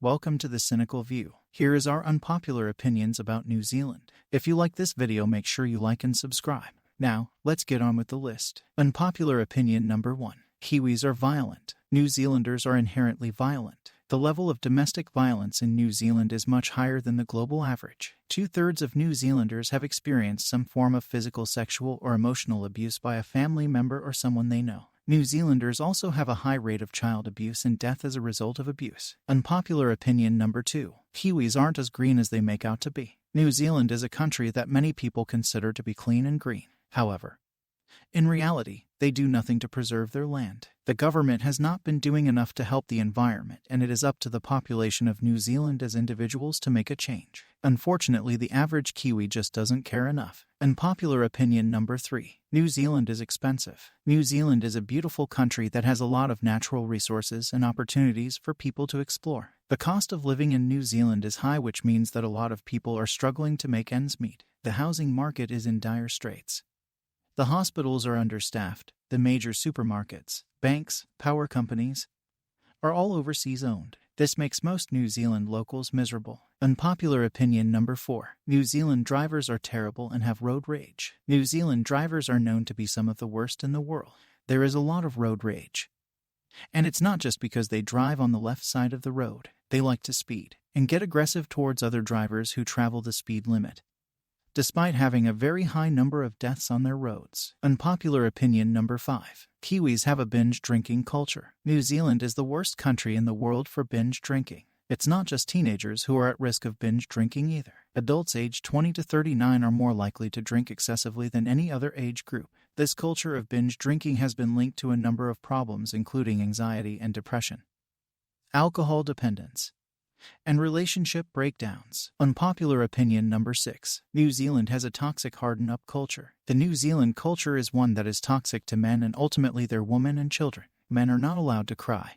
Welcome to the Cynical View. Here is our unpopular opinions about New Zealand. If you like this video, make sure you like and subscribe. Now, let's get on with the list. Unpopular opinion number 1. Kiwis are violent. New Zealanders are inherently violent. The level of domestic violence in New Zealand is much higher than the global average. 2/3 of New Zealanders have experienced some form of physical, sexual, or emotional abuse by a family member or someone they know. New Zealanders also have a high rate of child abuse and death as a result of abuse. Unpopular opinion number 2. Kiwis aren't as green as they make out to be. New Zealand is a country that many people consider to be clean and green. However, in reality, they do nothing to preserve their land. The government has not been doing enough to help the environment, and it is up to the population of New Zealand as individuals to make a change. Unfortunately, the average Kiwi just doesn't care enough. Unpopular opinion number 3. New Zealand is expensive. New Zealand is a beautiful country that has a lot of natural resources and opportunities for people to explore. The cost of living in New Zealand is high, which means that a lot of people are struggling to make ends meet. The housing market is in dire straits. The hospitals are understaffed. The major supermarkets, banks, power companies are all overseas owned. This makes most New Zealand locals miserable. Unpopular opinion number 4. New Zealand drivers are terrible and have road rage. New Zealand drivers are known to be some of the worst in the world. There is a lot of road rage. And it's not just because they drive on the left side of the road. They like to speed and get aggressive towards other drivers who travel the speed limit, despite having a very high number of deaths on their roads. Unpopular opinion number 5. Kiwis have a binge drinking culture. New Zealand is the worst country in the world for binge drinking. It's not just teenagers who are at risk of binge drinking either. Adults aged 20 to 39 are more likely to drink excessively than any other age group. This culture of binge drinking has been linked to a number of problems, including anxiety and depression, alcohol dependence, and relationship breakdowns. Unpopular opinion number 6. New Zealand has a toxic harden-up culture. The New Zealand culture is one that is toxic to men and ultimately their women and children. Men are not allowed to cry,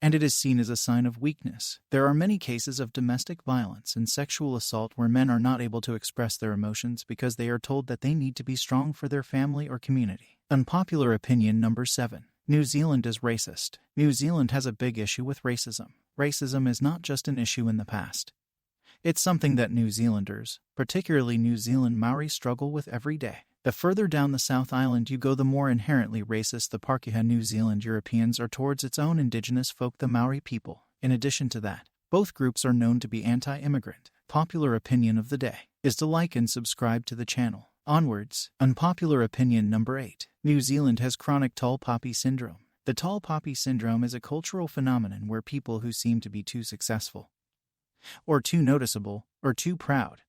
and it is seen as a sign of weakness. There are many cases of domestic violence and sexual assault where men are not able to express their emotions because they are told that they need to be strong for their family or community. Unpopular opinion number 7. New Zealand is racist. New Zealand has a big issue with racism. Racism is not just an issue in the past. It's something that New Zealanders, particularly New Zealand Maori, struggle with every day. The further down the South Island you go, the more inherently racist the Pākehā New Zealand Europeans are towards its own indigenous folk, the Maori people. In addition to that, both groups are known to be anti-immigrant. Popular opinion of the day is to like and subscribe to the channel. Onwards. Unpopular opinion number 8. New Zealand has chronic tall poppy syndrome. The tall poppy syndrome is a cultural phenomenon where people who seem to be too successful, or too noticeable, or too proud,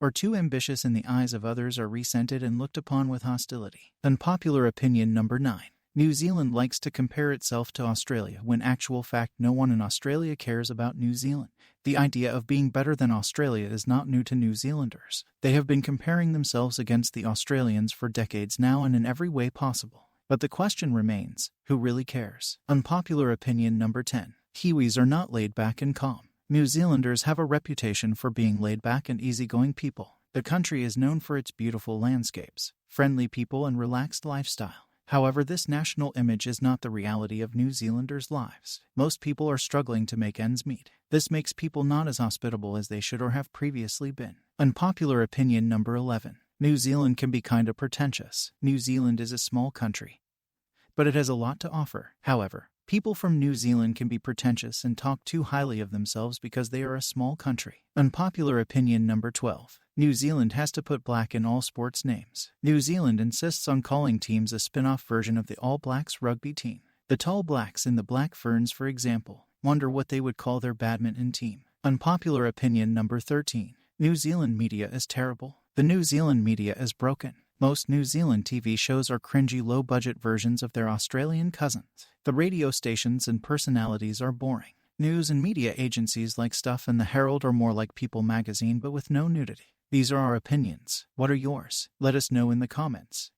or too ambitious in the eyes of others are resented and looked upon with hostility. Unpopular opinion number 9. New Zealand likes to compare itself to Australia when actual fact no one in Australia cares about New Zealand. The idea of being better than Australia is not new to New Zealanders. They have been comparing themselves against the Australians for decades now and in every way possible. But the question remains, who really cares? Unpopular opinion number 10. Kiwis are not laid back and calm. New Zealanders have a reputation for being laid back and easygoing people. The country is known for its beautiful landscapes, friendly people, and relaxed lifestyle. However, this national image is not the reality of New Zealanders' lives. Most people are struggling to make ends meet. This makes people not as hospitable as they should or have previously been. Unpopular opinion number 11. New Zealand can be kind of pretentious. New Zealand is a small country, but it has a lot to offer. However, people from New Zealand can be pretentious and talk too highly of themselves because they are a small country. Unpopular opinion number 12. New Zealand has to put black in all sports names. New Zealand insists on calling teams a spin-off version of the All Blacks rugby team. The Tall Blacks and the Black Ferns, for example, wonder what they would call their badminton team. Unpopular opinion number 13. New Zealand media is terrible. The New Zealand media is broken. Most New Zealand TV shows are cringy, low-budget versions of their Australian cousins. The radio stations and personalities are boring. News and media agencies like Stuff and the Herald are more like People magazine but with no nudity. These are our opinions. What are yours? Let us know in the comments.